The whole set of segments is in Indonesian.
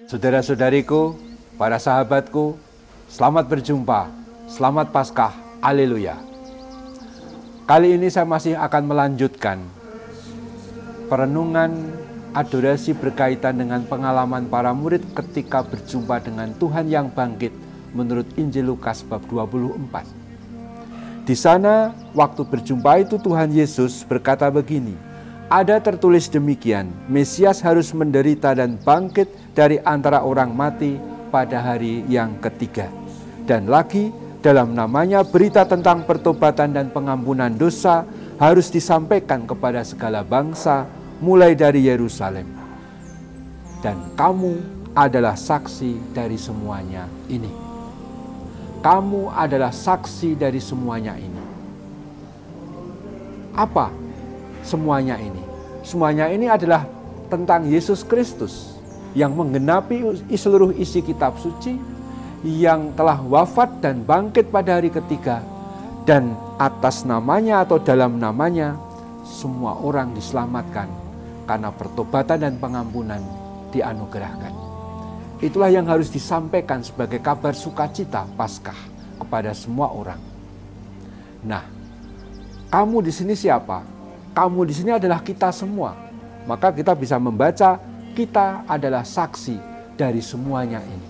Saudara-saudariku, para sahabatku, selamat berjumpa, selamat Paskah, haleluya. Kali ini saya masih akan melanjutkan perenungan adorasi berkaitan dengan pengalaman para murid ketika berjumpa dengan Tuhan yang bangkit menurut Injil Lukas bab 24. Di sana, waktu berjumpa itu Tuhan Yesus berkata begini, "Ada tertulis demikian, Mesias harus menderita dan bangkit dari antara orang mati pada hari yang ketiga. Dan lagi, dalam namanya berita tentang pertobatan dan pengampunan dosa harus disampaikan kepada segala bangsa, mulai dari Yerusalem. Dan kamu adalah saksi dari semuanya ini." Kamu adalah saksi dari semuanya ini. Apa semuanya ini? Semuanya ini adalah tentang Yesus Kristus yang menggenapi seluruh isi kitab suci, yang telah wafat dan bangkit pada hari ketiga, dan atas namanya atau dalam namanya semua orang diselamatkan karena pertobatan dan pengampunan dianugerahkan. Itulah yang harus disampaikan sebagai kabar sukacita Paskah kepada semua orang. Nah, kamu di sini siapa? Kamu di sini adalah kita semua. Maka kita bisa membaca, kita adalah saksi dari semuanya ini.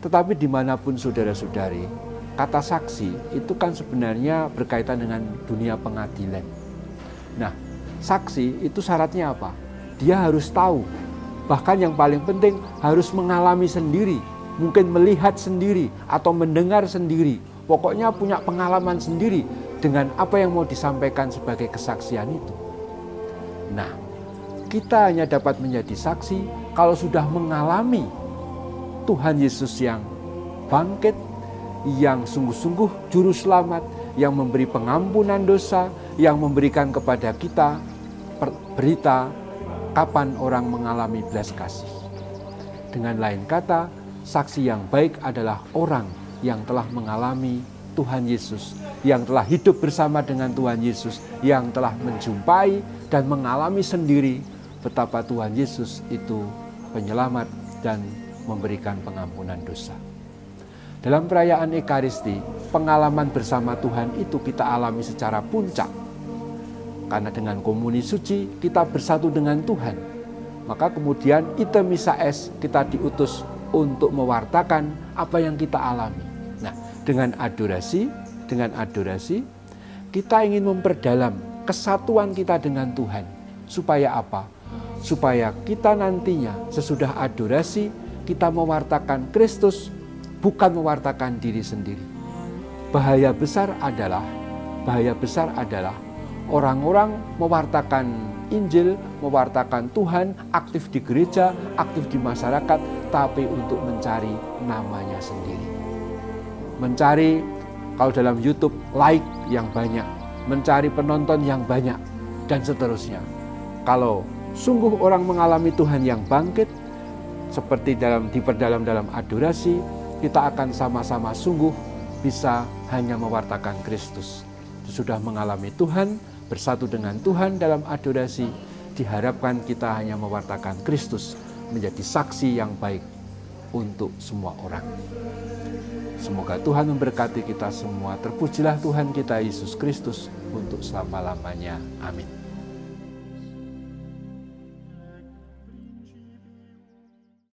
Tetapi dimanapun saudara-saudari, kata saksi itu kan sebenarnya berkaitan dengan dunia pengadilan. Nah, saksi itu syaratnya apa? Dia harus tahu. Bahkan yang paling penting harus mengalami sendiri. Mungkin melihat sendiri atau mendengar sendiri. Pokoknya punya pengalaman sendiri dengan apa yang mau disampaikan sebagai kesaksian itu. Nah, kita hanya dapat menjadi saksi kalau sudah mengalami Tuhan Yesus yang bangkit, yang sungguh-sungguh juru selamat, yang memberi pengampunan dosa, yang memberikan kepada kita berita kapan orang mengalami belas kasih. Dengan lain kata, saksi yang baik adalah orang yang telah mengalami Tuhan Yesus, yang telah hidup bersama dengan Tuhan Yesus, yang telah menjumpai dan mengalami sendiri betapa Tuhan Yesus itu penyelamat dan memberikan pengampunan dosa. Dalam perayaan Ekaristi, pengalaman bersama Tuhan itu kita alami secara puncak. Karena dengan komuni suci kita bersatu dengan Tuhan. Maka kemudian ite missa es, kita diutus untuk mewartakan apa yang kita alami. Nah, dengan adorasi kita ingin memperdalam kesatuan kita dengan Tuhan. Supaya apa? Supaya kita nantinya sesudah adorasi kita mewartakan Kristus, bukan mewartakan diri sendiri. Bahaya besar adalah orang-orang mewartakan Injil, mewartakan Tuhan, aktif di gereja, aktif di masyarakat, tapi untuk mencari namanya sendiri. Mencari, kalau dalam YouTube, like yang banyak, mencari penonton yang banyak, dan seterusnya. Kalau sungguh orang mengalami Tuhan yang bangkit, seperti diperdalam dalam adorasi, kita akan sama-sama sungguh bisa hanya mewartakan Kristus. Sudah mengalami Tuhan, bersatu dengan Tuhan dalam adorasi, diharapkan kita hanya mewartakan Kristus, menjadi saksi yang baik untuk semua orang. Semoga Tuhan memberkati kita semua. Terpujilah Tuhan kita Yesus Kristus untuk selama-lamanya. Amin.